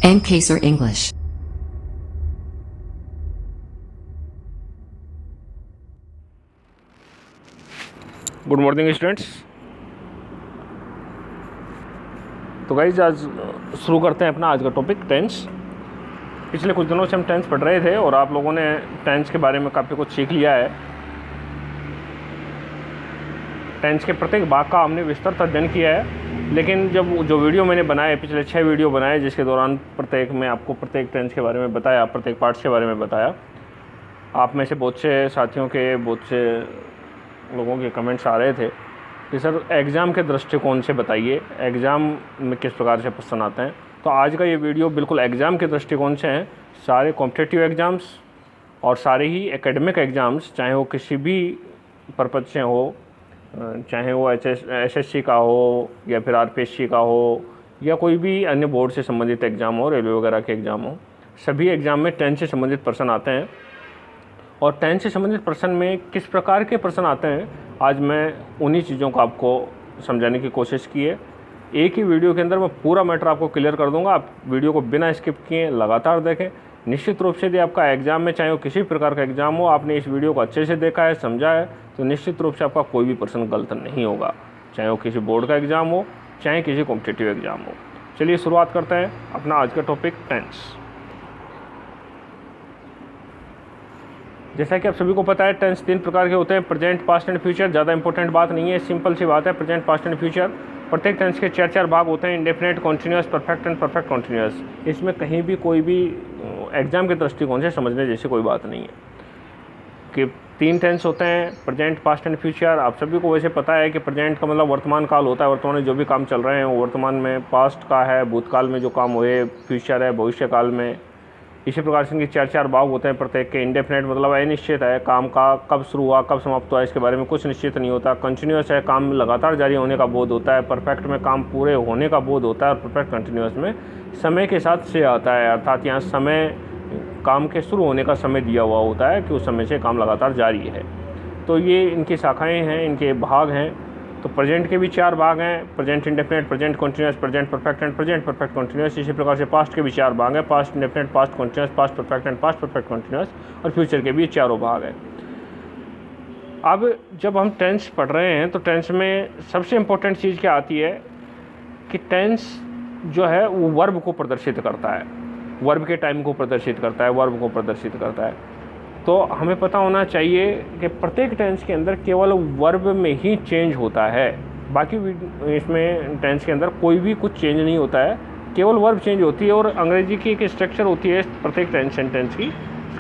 and case or English. Good morning students. तो guys आज शुरू करते हैं अपना आज का टॉपिक टेंस। पिछले कुछ दिनों से हम टेंस पढ़ रहे थे और आप लोगों ने टेंस के बारे में काफ़ी कुछ सीख लिया है। टेंस के प्रत्येक भाग का हमने विस्तृत अध्ययन किया है, लेकिन जब जो वीडियो मैंने बनाए, पिछले 6 वीडियो बनाए, जिसके दौरान प्रत्येक में आपको प्रत्येक टेंस के बारे में बताया, प्रत्येक पार्ट्स के बारे में बताया, आप में से बहुत से साथियों के, बहुत से लोगों के कमेंट्स आ रहे थे कि सर एग्ज़ाम के दृष्टिकोण से बताइए, एग्ज़ाम में किस प्रकार से प्रश्न आते हैं। तो आज का ये वीडियो बिल्कुल एग्ज़ाम के दृष्टिकोण से है। सारे कॉम्पिटिटिव एग्ज़ाम्स और सारे ही एकेडमिक एग्ज़ाम्स, चाहे वो किसी भी पर्पज़ से हो, चाहे वो एसएससी का हो या फिर आरपीएससी का हो या कोई भी अन्य बोर्ड से संबंधित एग्ज़ाम हो, रेलवे वगैरह के एग्ज़ाम हो, सभी एग्ज़ाम में टेंस से संबंधित प्रश्न आते हैं। और टेंस से संबंधित प्रश्न में किस प्रकार के प्रश्न आते हैं, आज मैं उन्हीं चीज़ों को आपको समझाने की कोशिश की है। एक ही वीडियो के अंदर मैं पूरा मैटर आपको क्लियर कर दूंगा। आप वीडियो को बिना स्किप किए लगातार देखें। निश्चित रूप से यदि आपका एग्ज़ाम में, चाहे वो किसी प्रकार का एग्ज़ाम हो, आपने इस वीडियो को अच्छे से देखा है, समझा है, तो निश्चित रूप से आपका कोई भी प्रश्न गलत नहीं होगा, चाहे वो किसी बोर्ड का एग्ज़ाम हो, चाहे किसी कॉम्पिटिटिव एग्ज़ाम हो। चलिए शुरुआत करते हैं अपना आज का टॉपिक टेंस। जैसा कि आप सभी को पता है, टेंस 3 प्रकार के होते हैं, प्रेजेंट, पास्ट एंड फ्यूचर। ज़्यादा इंपॉर्टेंट बात नहीं है, सिंपल सी बात है, प्रेजेंट, पास्ट एंड फ्यूचर। प्रत्येक टेंस के 4 भाग होते हैं, indefinite, continuous, perfect and perfect continuous. इसमें कहीं भी कोई भी एग्जाम के दृष्टिकोण से समझने जैसी कोई बात नहीं है कि 3 टेंस होते हैं, प्रेजेंट, पास्ट एंड फ्यूचर। आप सभी को वैसे पता है कि प्रेजेंट का मतलब वर्तमान काल होता है, वर्तमान में जो भी काम चल रहे हैं वो वर्तमान में, पास्ट का है भूतकाल में जो काम हुए, फ्यूचर है भविष्य काल में। इसी प्रकार से इनके 4 भाग होते हैं प्रत्येक के। इंडेफिनेट मतलब अनिश्चित है, काम का कब शुरू हुआ कब समाप्त हुआ इसके बारे में कुछ निश्चित नहीं होता। कंटिन्यूअस है, काम में लगातार जारी होने का बोध होता है। परफेक्ट में काम पूरे होने का बोध होता है और परफेक्ट कंटिन्यूअस में समय के साथ से आता है, अर्थात यहाँ समय काम के शुरू होने का समय दिया हुआ होता है कि उस समय से काम लगातार जारी है। तो ये इनकी शाखाएँ हैं, इनके भाग हैं। तो प्रेजेंट के भी 4 भाग हैं, present indefinite, present continuous, present perfect and present perfect continuous. इसी प्रकार से पास्ट के भी 4 भाग हैं, past indefinite, past continuous, past perfect and past perfect continuous. और फ्यूचर के भी 4 भाग हैं। अब जब हम टेंस पढ़ रहे हैं तो टेंस में सबसे इम्पोर्टेंट चीज़ क्या आती है कि टेंस जो है वो वर्ब को प्रदर्शित करता है, वर्ब के टाइम को प्रदर्शित करता है, वर्ब को प्रदर्शित करता है। तो हमें पता होना चाहिए कि प्रत्येक टेंस के अंदर केवल वर्ब में ही चेंज होता है, बाकी इसमें टेंस के अंदर कोई भी कुछ चेंज नहीं होता है, केवल वर्ब चेंज होती है। और अंग्रेजी की एक स्ट्रक्चर होती है प्रत्येक टेंस सेंटेंस की,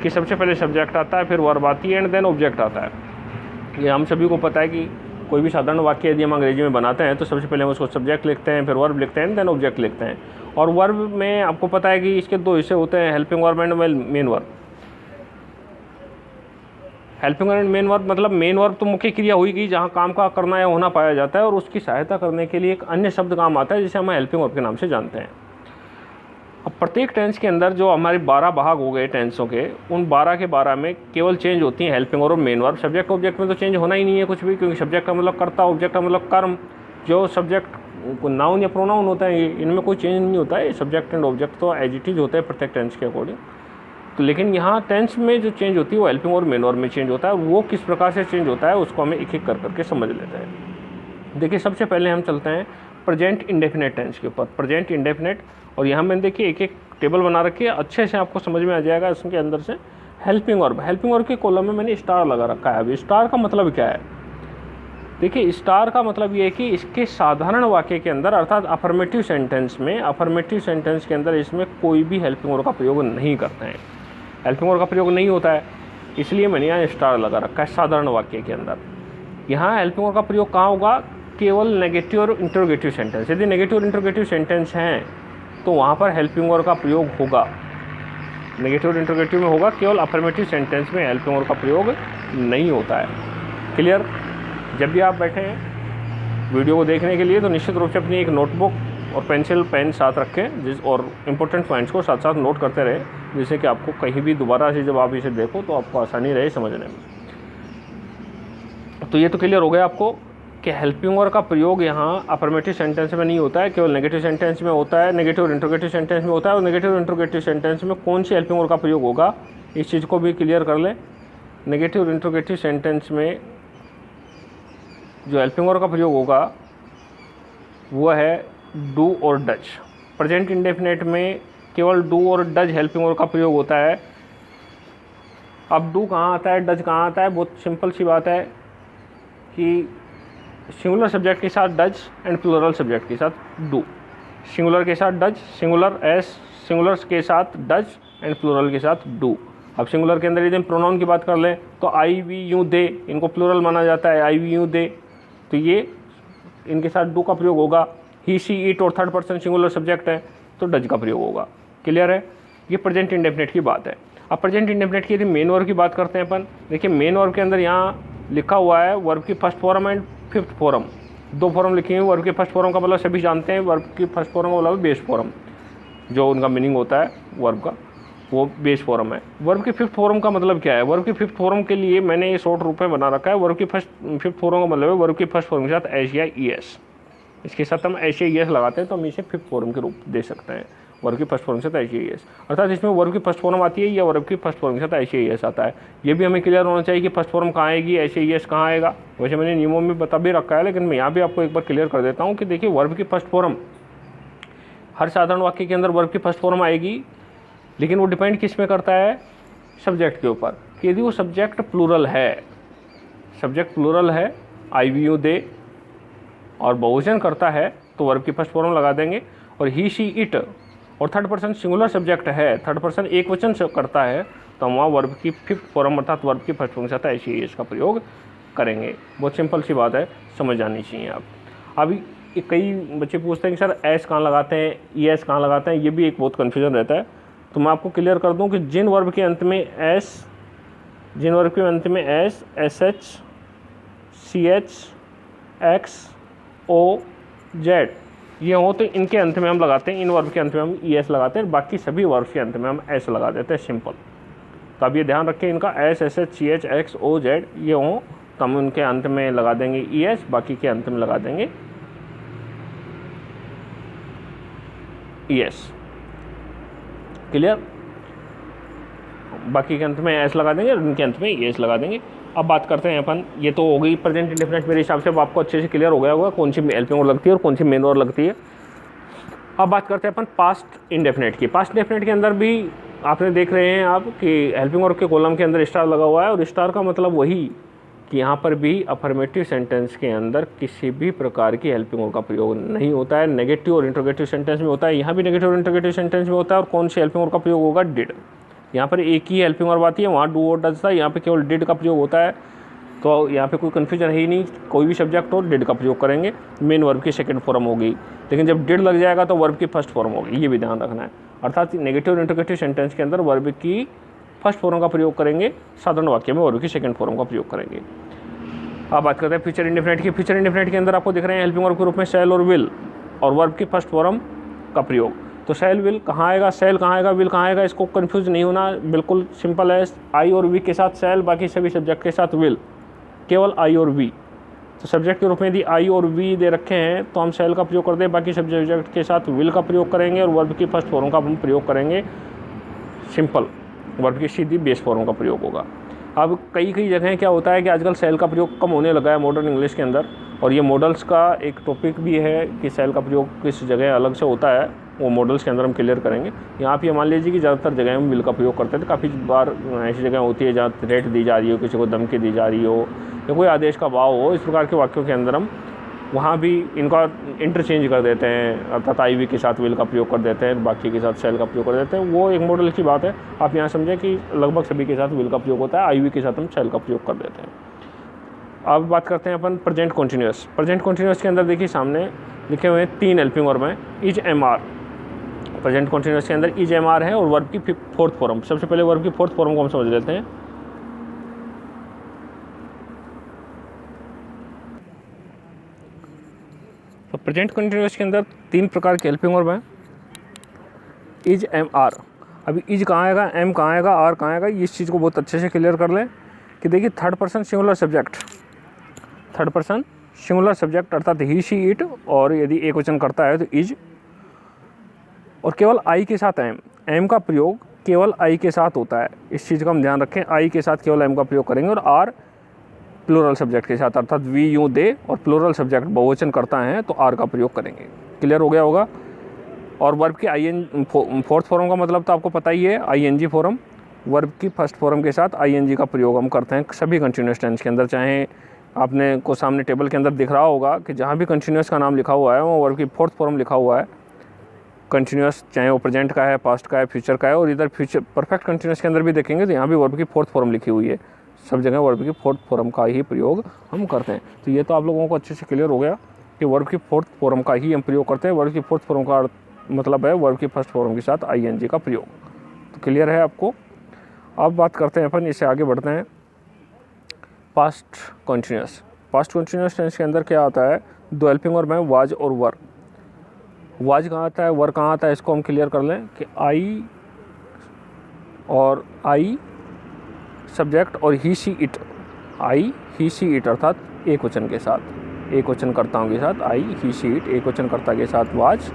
कि सबसे पहले सब्जेक्ट आता है, फिर वर्ब आती है एंड देन ऑब्जेक्ट आता है। ये हम सभी को पता है कि कोई भी साधारण वाक्य यदि हम अंग्रेजी में बनाते हैं तो सबसे पहले हम उसको सब्जेक्ट लिखते हैं, फिर वर्ब लिखते हैं एंड देन ऑब्जेक्ट लिखते हैं। और वर्ब में आपको पता है कि इसके 2 हिस्से होते हैं, helping verb and main verb. Helping and main verb मतलब मेन वर्ब तो मुख्य क्रिया हुई कि जहाँ काम का करना या होना पाया जाता है, और उसकी सहायता करने के लिए एक अन्य शब्द काम आता है जिसे हम हेल्पिंग वर्ब के नाम से जानते हैं। अब प्रत्येक टेंस के अंदर जो हमारे 12 भाग हो गए टेंसों के, उन 12 के 12 में केवल चेंज होती हैं हेल्पिंग और मेन वर्ब। सब्जेक्ट ऑब्जेक्ट में तो चेंज होना ही नहीं है कुछ भी, क्योंकि सब्जेक्ट का मतलब कर्ता, ऑब्जेक्ट का मतलब कर्म। जो सब्जेक्ट नाउन या प्रोनाउन होता है इनमें कोई चेंज नहीं होता है, सब्जेक्ट एंड ऑब्जेक्ट तो एज इट इज होता है प्रत्येक टेंस के अकॉर्डिंग। तो लेकिन यहाँ टेंस में जो चेंज होती है वो हेल्पिंग और मेन वर्ब में चेंज होता है। वो किस प्रकार से चेंज होता है उसको हमें एक एक कर करके समझ लेते हैं। देखिए सबसे पहले हम चलते हैं प्रेजेंट इंडेफिनेट टेंस के ऊपर। प्रेजेंट इंडेफिनेट, और यहाँ मैंने देखिए एक एक टेबल बना रखी है, अच्छे से आपको समझ में आ जाएगा। इसके अंदर से हेल्पिंग वर्ब के कॉलम में मैंने स्टार लगा रखा है। अभी स्टार का मतलब क्या है, देखिए स्टार का मतलब ये है कि इसके साधारण वाक्य के अंदर, अर्थात अफर्मेटिव सेंटेंस में, अफर्मेटिव सेंटेंस के अंदर इसमें कोई भी हेल्पिंग वर्ब का प्रयोग नहीं करते हैं, हेल्पिंग वर्ब का प्रयोग नहीं होता है, इसलिए मैंने यहाँ स्टार लगा रखा है साधारण वाक्य के अंदर। यहाँ हेल्पिंग वर्ब का प्रयोग कहाँ होगा, केवल नेगेटिव और इंटरोगेटिव सेंटेंस। यदि नेगेटिव और इंटरोगेटिव सेंटेंस हैं तो वहाँ पर हेल्पिंग वर्ब का प्रयोग होगा, नेगेटिव और इंटरोगेटिव में होगा, केवल अफर्मेटिव सेंटेंस में हेल्पिंग वर्ब का प्रयोग नहीं होता है। क्लियर। जब भी आप बैठे हैं वीडियो को देखने के लिए तो निश्चित रूप से अपनी एक नोटबुक और पेंसिल पेन साथ रखें, और इम्पोर्टेंट पॉइंट्स को साथ साथ नोट करते रहें, जिससे कि आपको कहीं भी दोबारा से जब आप इसे देखो तो आपको आसानी रहे समझने में। तो ये तो क्लियर हो गया आपको कि हेल्पिंग वर्ब का प्रयोग यहाँ अफर्मेटिव सेंटेंस में नहीं होता है, केवल नेगेटिव सेंटेंस में होता है, नेगेटिव और इंट्रोगेटिव सेंटेंस में होता है। और नेगेटिव और इंट्रोगेटिव सेंटेंस में कौन सी हेल्पिंग वर्ब का प्रयोग होगा, इस चीज़ को भी क्लियर कर लें। नेगेटिव और इंट्रोगेटिव सेंटेंस में जो हेल्पिंग वर्ब का प्रयोग होगा वो है डू और डज। प्रेजेंट इंडेफिनेट में केवल डू और डज हेल्पिंग वर्ब का प्रयोग होता है। अब डू कहाँ आता है, डज कहाँ आता है, बहुत सिंपल सी बात है कि सिंगुलर सब्जेक्ट के साथ डज एंड प्लूरल सब्जेक्ट के साथ डू। सिंगुलर के साथ डज, सिंगुलर एस, सिंगुलर के साथ डज एंड प्लूरल के साथ डू। अब सिंगुलर के अंदर यदि हम प्रोनाउन की बात कर लें तो आई, वी, यू, दे, इनको प्लूरल माना जाता है, आई, वी, यू, दे, तो ये इनके साथ डू का प्रयोग होगा। ही, शी, इट और थर्ड पर्सन सिंगुलर सब्जेक्ट है तो डज का प्रयोग होगा। क्लियर है, ये प्रेजेंट इंडेफिनिट की बात है। अब प्रेजेंट इंडेफिनिट की यदि मेन वर्ब की बात करते हैं अपन, देखिए मेन वर्ब के अंदर यहाँ लिखा हुआ है वर्ब की first form and fifth form, दो फॉर्म लिखी हुई। वर्ब की फर्स्ट फॉर्म का मतलब सभी जानते हैं, वर्ब की फर्स्ट फॉर्म का मतलब बेस फॉर्म, जो उनका मीनिंग होता है वर्ब का, वो बेस फॉर्म है। वर्ब की फिफ्थ फॉर्म का मतलब क्या है, वर्ब की फिफ्थ फॉर्म के लिए मैंने ये शॉर्ट रूप में बना रखा है। वर्ब की फिफ्थ फॉर्म का मतलब है वर्ब की फर्स्ट फॉर्म के साथ एस या ई एस, इसके साथ हम एस या ई एस लगाते हैं तो हम इसे फिफ्थ फॉर्म के रूप दे सकते हैं। वर्ब की फर्स्ट फॉर्म के साथ एस या ई एस, अर्थात इसमें वर्ब की फर्स्ट फॉर्म आती है या वर्ब की फर्स्ट फॉर्म के साथ एस या ई एस आता है। ये भी हमें क्लियर होना चाहिए कि फर्स्ट फॉर्म कहाँ आएगी, एस या ई एस कहाँ आएगा। वैसे मैंने नियमों में बता भी रखा है, लेकिन मैं यहाँ भी आपको एक बार क्लियर कर देता हूँ कि देखिए वर्ब की फर्स्ट फॉर्म हर साधारण वाक्य के अंदर वर्ब की फर्स्ट फॉर्म आएगी, लेकिन वो डिपेंड किस में करता है, सब्जेक्ट के ऊपर। कि यदि वो सब्जेक्ट प्लूरल है, सब्जेक्ट प्लूरल है, आई, वी, यू, दे और बहुवचन करता है तो वर्ब की फर्स्ट फॉर्म लगा देंगे। और ही, शी, इट और थर्ड पर्सन सिंगुलर सब्जेक्ट है, थर्ड पर्सन एक वचन से करता है तो हम वहाँ वर्ब की फिफ्थ फॉर्म अर्थात वर्ब की फर्स्ट फॉर्म के साथ एस या ई एस का प्रयोग करेंगे। बहुत सिंपल सी बात है, समझ जानी चाहिए आप। अभी कई बच्चे पूछते हैं कि सर एस कहाँ लगाते हैं, ई एस कहाँ लगाते हैं, ये भी एक बहुत कन्फ्यूजन रहता है। तो मैं आपको क्लियर कर दूं कि जिन वर्ब के अंत में एस, जिन वर्ब के अंत में S, S H, C H, X, O, Z ये हो तो इनके अंत में हम लगाते हैं, इन वर्ब के अंत में हम ई एस लगाते हैं, बाकी सभी वर्ब के अंत में हम एस लगा देते हैं, सिंपल। तो अब ये ध्यान रखें, इनका S, S H, C H, X, O, Z ये हो तो हम उनके अंत में लगा देंगे ई एस, बाकी के अंत में लगा देंगे ई एस। क्लियर, बाकी के अंत में एस लगा देंगे और उनके अंत में ई एस लगा देंगे। अब बात करते हैं अपन, ये तो हो गई प्रेजेंट इंडेफिनिट, मेरे हिसाब से अब आपको अच्छे से क्लियर हो गया होगा कौन सी हेल्पिंग वर्ब लगती है और कौन सी मेन वर्ब लगती है। अब बात करते हैं अपन पास्ट इंडेफिनिट की। पास्ट इंडेफिनिट के अंदर भी आपने देख रहे हैं आप कि हेल्पिंग वर्ब के कॉलम के अंदर स्टार लगा हुआ है, और स्टार का मतलब वही कि यहाँ पर भी अफर्मेटिव सेंटेंस के अंदर किसी भी प्रकार की हेल्पिंग वर्ब का प्रयोग नहीं होता है। नेगेटिव और इंट्रोगेटिव सेंटेंस में होता है, यहाँ भी नेगेटिव और इंट्रोगेटिव सेंटेंस में होता है। और कौन सी हेल्पिंग वर्ब का प्रयोग होगा, डिड। यहाँ पर एक ही हेल्पिंग वर्ब आती है, वहाँ डू और डज था, यहाँ पे केवल डिड का प्रयोग होता है। तो यहाँ पे कोई कन्फ्यूजन है ही नहीं, कोई भी सब्जेक्ट हो डिड का प्रयोग करेंगे, मेन वर्ब की सेकंड फॉर्म होगी। लेकिन जब डिड लग जाएगा तो वर्ब की फर्स्ट फॉर्म होगी, ये भी ध्यान रखना है। अर्थात नेगेटिव और इंट्रोगेटिव सेंटेंस के अंदर वर्ब की फर्स्ट फॉर्म का प्रयोग करेंगे, साधारण वाक्य में वर्ब की सेकंड फॉर्म का प्रयोग करेंगे। अब बात करते हैं फ्यूचर इंडेफिनिट की। फ्यूचर इंडेफिनिट के अंदर आपको दिख रहे हैं हेल्पिंग वर्ब के रूप में शैल और विल और वर्ब की फर्स्ट फॉर्म का प्रयोग। तो शैल विल कहाँ आएगा, शैल कहाँ आएगा, विल कहाँ आएगा, इसको कंफ्यूज नहीं होना, बिल्कुल सिंपल है। आई और वी के साथ शैल, बाकी सभी सब्जेक्ट के साथ विल, केवल आई और वी। तो सब्जेक्ट के रूप में यदि आई और वी दे रखे हैं तो हम शैल का प्रयोग करते हैं, बाकी सब्जेक्ट के साथ विल का प्रयोग करेंगे और वर्ब की फर्स्ट फॉर्म का हम प्रयोग करेंगे, सिंपल। वर्ब की सीधी बेस फॉर्म का प्रयोग होगा। अब कई जगह क्या होता है कि आजकल सेल का प्रयोग कम होने लगा है मॉडर्न इंग्लिश के अंदर, और ये मॉडल्स का एक टॉपिक भी है कि सेल का प्रयोग किस जगह अलग से होता है, वो मॉडल्स के अंदर हम क्लियर करेंगे। यहाँ पे मान लीजिए कि ज़्यादातर जगह हम विल का प्रयोग करते हैं, तो काफ़ी बार ऐसी जगह होती है जहाँ थ्रेट दी जा रही हो, किसी को धमकी दी जा रही हो या कोई आदेश का भाव हो, इस प्रकार के वाक्यों के अंदर हम वहाँ भी इनका इंटरचेंज कर देते हैं, अर्थात आई वी के साथ विल का प्रयोग कर देते हैं, बाकी के साथ सेल का प्रयोग कर देते हैं। वो एक मॉडल की बात है, आप यहाँ समझें कि लगभग सभी के साथ विल का प्रयोग होता है, आई वी के साथ हम सेल का प्रयोग कर देते हैं। अब बात करते हैं अपन प्रेजेंट कॉन्टिन्यूअस। प्रेजेंट कॉन्टिन्यूअस के अंदर देखिए सामने लिखे हुए हैं 3 हेल्पिंग वर्ब हैं, is, am, are. Present continuous के अंदर इज, एम, आर है और वर्ब की फोर्थ फॉर्म। सबसे पहले वर्ब की फोर्थ फॉर्म को हम समझ लेते हैं। तो प्रेजेंट कंटिन्यूअस के अंदर 3 प्रकार के हेल्पिंग वर्ब हैं, इज, एम, आर। अभी इज कहाँ आएगा, एम कहाँ आएगा, आर कहाँ आएगा, इस चीज़ को बहुत अच्छे से क्लियर कर लें कि देखिए third person singular subject, third person singular subject अर्थात ही शी इट, और यदि एक वचन करता है तो इज, और केवल आई के साथ एम। एम का प्रयोग केवल आई के साथ होता है, इस चीज़ का हम ध्यान रखें। आई के साथ केवल एम का प्रयोग करेंगे, और आर प्लूरल सब्जेक्ट के साथ अर्थात वी यू दे, और प्लूरल सब्जेक्ट बहुवचन करता है तो आर का प्रयोग करेंगे। क्लियर हो गया होगा। और वर्ब के आई एन फोर्थ फॉर्म का मतलब तो आपको पता ही है, I N G form. Verb की फर्स्ट फॉर्म के साथ आई एन जी का प्रयोग हम करते हैं सभी कंटिन्यूस टेंस के अंदर। चाहे आपने को सामने टेबल के अंदर दिख रहा होगा कि जहाँ भी कंटिन्यूस का नाम लिखा हुआ है वो वर्ब की फोर्थ फॉर्म लिखा हुआ है कंटिन्यूस, चाहे वो प्रेजेंट का है, पास्ट का है, फ्यूचर का है। और इधर फ्यूचर परफेक्ट कंटिन्यूस के अंदर भी देखेंगे तो यहाँ भी वर्ब की फोर्थ फॉर्म लिखी हुई है। सब जगह वर्ब की फोर्थ फॉर्म का ही प्रयोग हम करते हैं। तो ये तो आप लोगों को अच्छे से क्लियर हो गया कि वर्ब की फोर्थ फॉर्म का ही हम प्रयोग करते हैं। वर्ब की फोर्थ फॉर्म का मतलब है वर्ब की फर्स्ट फॉर्म के साथ आई एन जी का प्रयोग। तो क्लियर है आपको। अब बात करते हैं अपन, इससे आगे बढ़ते हैं past continuous. Past continuous tense के अंदर क्या आता है, दो हेल्पिंग वर्ब हैं, वाज और वर। वाज कहाँ आता है, वर कहाँ आता है, इसको हम क्लियर कर लें कि आई और आई सब्जेक्ट और ही she it, I he she it अर्थात एक वचन के साथ, एक वचन कर्ताओं के साथ आई ही सी इट, एक वचन कर्ता के साथ वाज,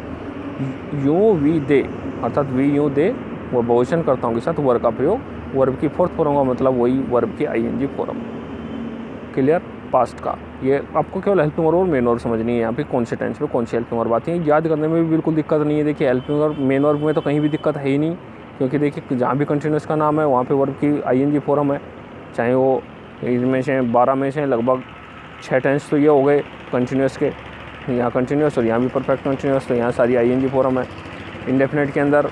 यू वी दे अर्थात वी यू दे वो बहुवचन कर्ताओं के साथ वर का प्रयोग। वर्ब की फोर्थ फॉर्म का मतलब वही वर्ब की I N G form. Clear. Past का ये आपको केवल हेल्पिंग वर्ब और मेन वर्ब समझनी है। यहाँ पे कौन से टेंस में कौन सी हेल्पिंग वर्ब आती है याद करने में भी बिल्कुल दिक्कत नहीं है। देखिए हेल्पिंग वर्ब मेन वर्ब में तो कहीं भी दिक्कत है ही नहीं, क्योंकि देखिए जहाँ भी कंटिन्यूस का नाम है वहाँ पे वर्ब की आई एन जी फॉर्म है। चाहे वो इनमें से 12 में से लगभग 6 टेंस तो ये हो गए कंटिन्यूस के, यहाँ कंटिन्यूस और यहाँ भी परफेक्ट कंटिन्यूस, तो यहाँ सारी आई एन जी फॉर्म है। इंडेफिनेट के अंदर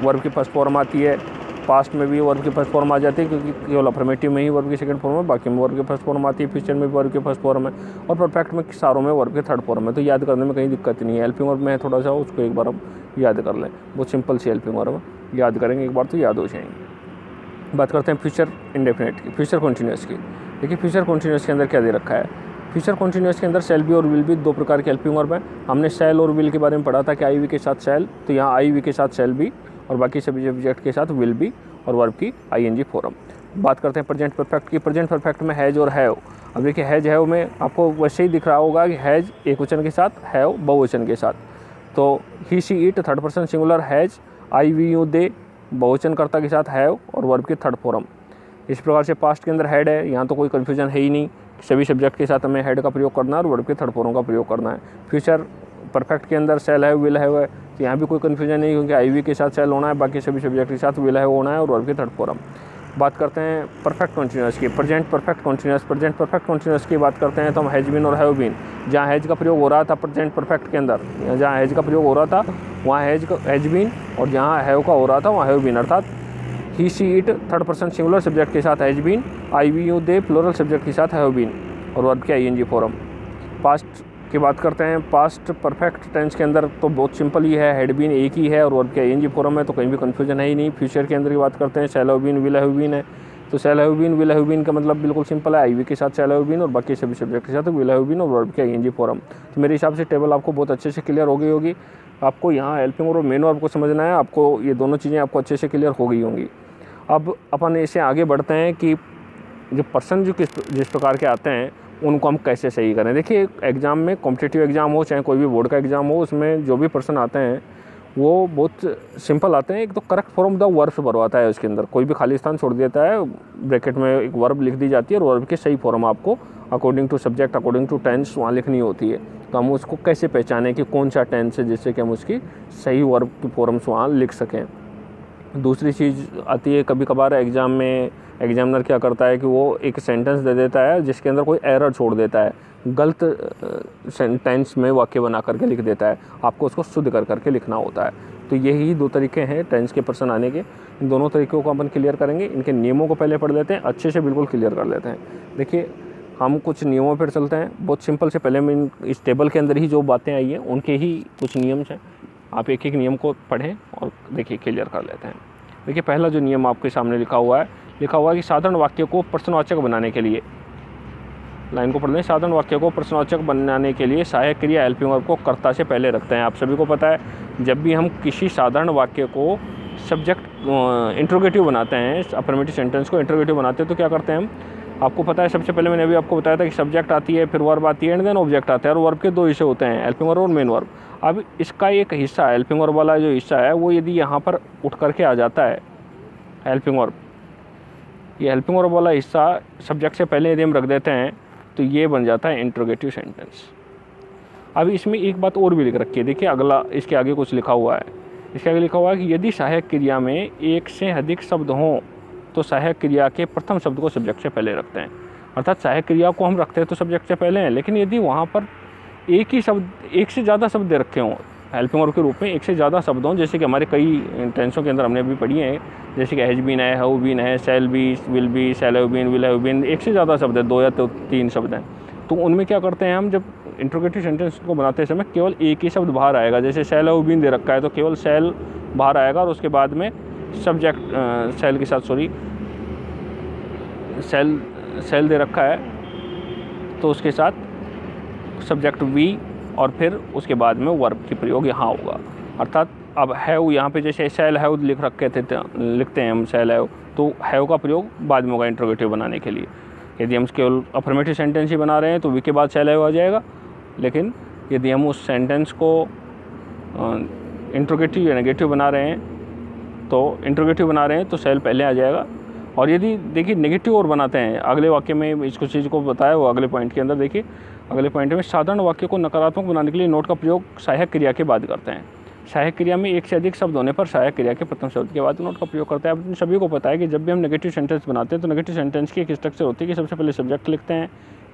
वर्ब की फर्स्ट फॉर्म आती है, पास्ट में भी वर्ब की फर्स्ट फॉर्म आ जाती है क्योंकि केवल अफर्मेटिव में ही वर्ब की सेकंड फॉर्म है, बाकी में वर्ब की फर्स्ट फॉर्म आती है, फ्यूचर में भी वर्ब की फर्स्ट फॉर्म है, और परफेक्ट में सारों में वर्ब की थर्ड फॉर्म है। तो याद करने में कहीं दिक्कत नहीं है। हेल्पिंग वर्ब में है थोड़ा सा, उसको एक बार हम याद कर लें। बहुत सिंपल सी हेल्पिंग वर्ब याद करेंगे एक बार तो याद हो जाएंगे। बात करते हैं फ्यूचर इंडेफिनेट की, फ्यूचर कंटिन्यूस की। देखिए फ्यूचर कंटिन्यूस के अंदर क्या दे रखा है, फ्यूचर कंटिन्यूस के अंदर शैल बी और विल बी दो प्रकार के हेल्पिंग वर्ब हैं। हमने शैल और विल के बारे में पढ़ा था कि आई वी के साथ शैल, तो यहाँ आई वी के साथ शैल बी और बाकी सभी सब्जेक्ट के साथ विल बी और वर्ब की आई एन जी फॉर्म। बात करते हैं प्रेजेंट परफेक्ट की। प्रेजेंट परफेक्ट में हैज और हैव। अब देखिए हैज हैव में आपको वैसे ही दिख रहा होगा कि हैज एक वचन के साथ, हैव बहुवचन के साथ। तो he she it third person singular, has I we you they बहुवचन कर्ता के साथ हैव और वर्ब की थर्ड फॉर्म। इस प्रकार से पास्ट के अंदर हैड है, यहाँ तो कोई कन्फ्यूजन है ही नहीं, सभी सब्जेक्ट के साथ हमें हैड का प्रयोग करना है और वर्ब की थर्ड फॉर्म का प्रयोग करना है। फ्यूचर परफेक्ट के अंदर शैल है विल है, तो यहाँ भी कोई कन्फ्यूजन नहीं क्योंकि आई वी के साथ शैल होना है, बाकी सभी सब्जेक्ट के साथ विल है होना है और वर्ब की थर्ड फॉर्म। बात करते हैं परफेक्ट कंटिन्यूस की, present perfect continuous. Present perfect continuous की बात करते हैं तो हम हैज बीन और हैव बीन, जहाँ हैज का प्रयोग हो रहा था प्रेजेंट परफेक्ट के अंदर, जहाँ हैज का प्रयोग हो रहा था वहाँ हैज बीन, और जहाँ हैव का हो रहा था वहाँ हैव बीन। अर्थात he she it third person singular subject के साथ has been, I we you they plural subject के साथ हैव बीन और वर्ब की I N G form. Past की बात करते हैं, पास्ट परफेक्ट टेंस के अंदर तो बहुत सिंपल ही है, हैड बीन एक ही है और वर्ब की आई एन जी फॉर्म है, तो कहीं भी कन्फ्यूजन है ही नहीं। फ्यूचर के अंदर की बात करते हैं, shall have been will have been है, तो shall have been will have been का मतलब बिल्कुल सिंपल है, आई वी के साथ शैल हैव बीन और बाकी सभी सब्जेक्ट के साथ विल हैव बीन और वर्ब की आई एन जी फॉर्म। तो मेरे हिसाब से टेबल आपको बहुत अच्छे से क्लियर हो गई होगी। आपको यहाँ हेल्पिंग और मेन वर्ब को समझना है, आपको ये दोनों चीज़ें आपको अच्छे से क्लियर हो गई होंगी। अब अपन इससे आगे बढ़ते हैं कि जो पर्सन जो जिस प्रकार के आते हैं उनको हम कैसे सही करें। देखिए एग्ज़ाम में, कॉम्पिटिटिव एग्ज़ाम हो चाहे कोई भी बोर्ड का एग्ज़ाम हो, उसमें जो भी पर्सन आते हैं वो बहुत सिंपल आते हैं। एक तो करेक्ट फॉर्म द वर्ब भरवाता है, उसके अंदर कोई भी खाली स्थान छोड़ देता है, ब्रैकेट में एक वर्ब लिख दी जाती है और वर्ब की सही फॉर्म आपको according to subject according to tense वहाँ लिखनी होती है। तो हम उसको कैसे पहचानें कि कौन सा टेंस है जिससे कि हम उसकी सही वर्ब की फॉर्म्स वहाँ लिख सकें। दूसरी चीज़ आती है कभी कभार एग्ज़ाम में एग्जामिनर क्या करता है कि वो एक सेंटेंस दे देता है जिसके अंदर कोई एरर छोड़ देता है, गलत सेंटेंस में वाक्य बना करके लिख देता है, आपको उसको शुद्ध कर करके लिखना होता है। तो यही दो तरीके हैं टेंस के पर्सन आने के। इन दोनों तरीक़ों को अपन क्लियर करेंगे। इनके नियमों को पहले पढ़ लेते हैं, अच्छे से बिल्कुल क्लियर कर लेते हैं। देखिए हम कुछ नियमों पर चलते हैं, बहुत सिंपल से। पहले मैं इस टेबल के अंदर ही जो बातें आई हैं उनके ही कुछ नियम हैं, आप एक एक नियम को पढ़ें और देखिए क्लियर कर लेते हैं। देखिए पहला जो नियम आपके सामने लिखा हुआ है कि साधारण वाक्य को प्रश्नवाचक बनाने के लिए, लाइन को पढ़ लें, साधारण वाक्य को प्रश्नवाचक बनाने के लिए सहायक क्रिया हेल्पिंग वर्ब को कर्ता से पहले रखते हैं। आप सभी को पता है जब भी हम किसी साधारण वाक्य को सब्जेक्ट इंट्रोगेटिव बनाते हैं, अफर्मेटिव सेंटेंस को इंट्रोगेटिव बनाते हैं, तो क्या करते हैं हम आपको पता है सबसे पहले मैंने अभी आपको बताया था कि सब्जेक्ट आती है, फिर वर्ब आती है एंड देन ऑब्जेक्ट आता है, और वर्ब के दो हिस्से होते हैं, हेल्पिंग वर्ब और मेन वर्ब। अब इसका एक हिस्सा हेल्पिंग वर्ब वाला जो हिस्सा है वो यदि यहाँ पर उठ करके आ जाता है हेल्पिंग वर्ब, ये हेल्पिंग वर्ब वाला हिस्सा सब्जेक्ट से पहले यदि हम रख देते हैं तो ये बन जाता है इंट्रोगेटिव सेंटेंस। अब इसमें एक बात और भी लिख रखी है, देखिए अगला इसके आगे कुछ लिखा हुआ है, इसके आगे लिखा हुआ है कि यदि सहायक क्रिया में एक से अधिक शब्द हों तो सहायक क्रिया के प्रथम शब्द को सब्जेक्ट से पहले रखते हैं। अर्थात सहायक क्रिया को हम रखते हैं तो सब्जेक्ट से पहले हैं, लेकिन यदि वहाँ पर एक ही शब्द, एक से ज़्यादा शब्द दे रखे हों हेल्पिंग वर्ब के रूप में, एक से ज़्यादा शब्द हों, जैसे कि हमारे कई टेंसों के अंदर हमने अभी पढ़ी है, जैसे कि हैज बीन है, हैव बीन है, shall be, will be, shall have been, will have been, एक से ज़्यादा शब्द है, 2 या 3 शब्द हैं, तो उनमें क्या करते हैं हम, जब इंट्रोगेटिव सेंटेंस को बनाते समय केवल एक ही शब्द बाहर आएगा। जैसे शैल हैव बीन दे रखा है तो केवल शैल बाहर आएगा और उसके बाद में सब्जेक्ट शैल के साथ शैल दे रखा है तो उसके साथ सब्जेक्ट वी और फिर उसके बाद में वर्ब की प्रयोग यहाँ होगा। अर्थात अब हैव यहाँ पे जैसे शैल हैव लिख रखे थे, लिखते हैं हम शैल हैव, तो हैव का प्रयोग बाद में होगा इंट्रोगेटिव बनाने के लिए। यदि हम केवल अफर्मेटिव सेंटेंस ही बना रहे हैं तो वी के बाद शैल हैव आ जाएगा, लेकिन यदि हम उस सेंटेंस को इंट्रोगेटिव या नेगेटिव बना रहे हैं तो इंट्रोगेटिव बना रहे हैं तो शैल पहले आ जाएगा। और यदि देखिए नेगेटिव और बनाते हैं, अगले वाक्य में इसको चीज़ को बताया वो अगले पॉइंट के अंदर, देखिए अगले पॉइंट में साधारण वाक्य को नकारात्मक बनाने के लिए नोट का प्रयोग सहायक क्रिया के बाद करते हैं। सहायक क्रिया में एक से अधिक शब्द होने पर सहायक क्रिया के प्रथम शब्द के बाद नोट का प्रयोग करते हैं। अब सभी को पता है कि जब भी हम नेगेटिव सेंटेंस बनाते हैं तो नेगेटिव सेंटेंस की एक स्ट्रक्चर होती है कि सबसे पहले सब्जेक्ट लिखते हैं,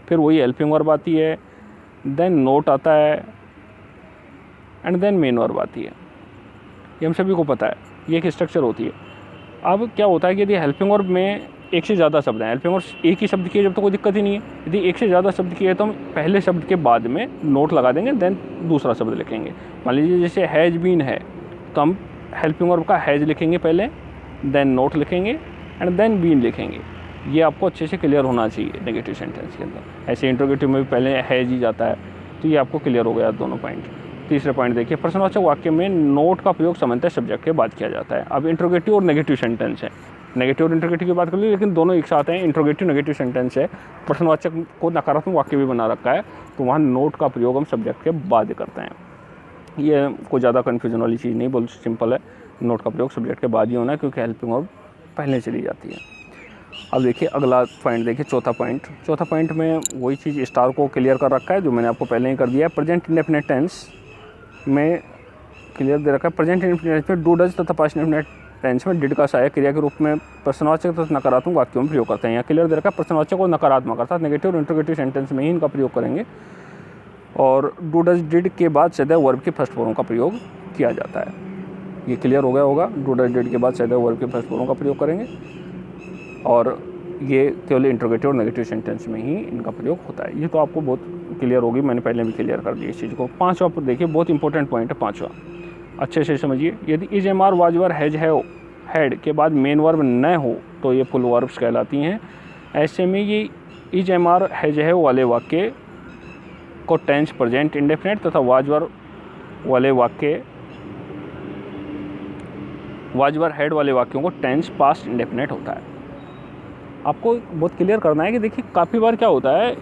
फिर वही हेल्पिंग वर्ब आती है, देन नोट आता है एंड देन मेन वर्ब आती है। ये हम सभी को पता है, ये एक स्ट्रक्चर होती है। अब क्या होता है कि यदि हेल्पिंग वर्ब में एक से ज़्यादा शब्द हैं, हेल्पिंग वर्ब एक ही शब्द की है जब तो कोई दिक्कत ही नहीं है, यदि एक से ज़्यादा शब्द की है तो हम पहले शब्द के बाद में नोट लगा देंगे, देन दूसरा शब्द लिखेंगे। मान लीजिए जैसे हैज बीन है तो हम हेल्पिंग वर्ब का हैज लिखेंगे पहले, देन नोट लिखेंगे एंड देन बीन लिखेंगे। ये आपको अच्छे से क्लियर होना चाहिए नेगेटिव सेंटेंस के अंदर। ऐसे इंट्रोगेटिव में भी पहले हैज ही जाता है, तो ये आपको क्लियर हो गया दोनों पॉइंट। तीसरे पॉइंट देखिए, प्रश्नवाचक वाक्य में नोट का प्रयोग सामान्यतः सब्जेक्ट के बाद किया जाता है। अब इंट्रोगेटिव और नेगेटिव सेंटेंस है, नेगेटिव और इंट्रोगेटिव की बात कर ली, लेकिन दोनों एक साथ हैं। इंट्रोगेटिव नेगेटिव सेंटेंस है, प्रश्नवाचक को नकारात्मक वाक्य भी बना रखा है, तो वहाँ नोट का प्रयोग हम सब्जेक्ट के बाद करते हैं। ये कोई ज़्यादा कन्फ्यूजन वाली चीज़ नहीं, बहुत सिंपल है, नोट का प्रयोग सब्जेक्ट के बाद ही होना है क्योंकि हेल्पिंग वर्ब पहले चली जाती है। अब देखिए अगला पॉइंट देखिए, चौथा पॉइंट में वही चीज़ स्टार को क्लियर कर रखा है जो मैंने आपको पहले ही कर दिया है। प्रेजेंट इंडेफिनिट टेंस में क्लियर दे रखा है, प्रेजेंट इंडेफिनिट में डू डज तथा पास्ट इंडेफिनिट टेंस में डिड का सहायक क्रिया के रूप में प्रश्नवाचक तथा नकारात्मक वाक्यों में प्रयोग करते हैं। यहाँ क्लियर दे रखा है प्रश्नवाचक और नकारात्मक, अर्थात नेगेटिव और इंट्रोगेटिव सेंटेंस में ही इनका प्रयोग करेंगे। और डू डज डिड के बाद सदैव वर्ब के फर्स्ट फॉर्म का प्रयोग किया जाता है। ये क्लियर हो गया होगा, डू डज डिड के बाद सदैव वर्ब के फर्स्ट फॉर्म का प्रयोग करेंगे, और ये केवल इंट्रोगेटिव और नेगेटिव सेंटेंस में ही इनका प्रयोग होता है। ये तो आपको बहुत क्लियर होगी, मैंने पहले भी क्लियर कर दिया इस चीज़ को। पाँचवा पर देखिए, बहुत इंपॉर्टेंट पॉइंट है पाँचवा, अच्छे से समझिए। यदि is am are was were has have had के बाद मेन वर्ब न हो तो ये फुल वर्ब्स कहलाती हैं। ऐसे में ये is am are has have वाले वाक्य को टेंस प्रेजेंट इंडेफिनिट तथा वाज वर वाले वाक्य वाज वर हैड वाले वाक्यों को टेंस पास्ट इंडेफिनिट होता है। आपको बहुत क्लियर करना है कि देखिए काफ़ी बार क्या होता है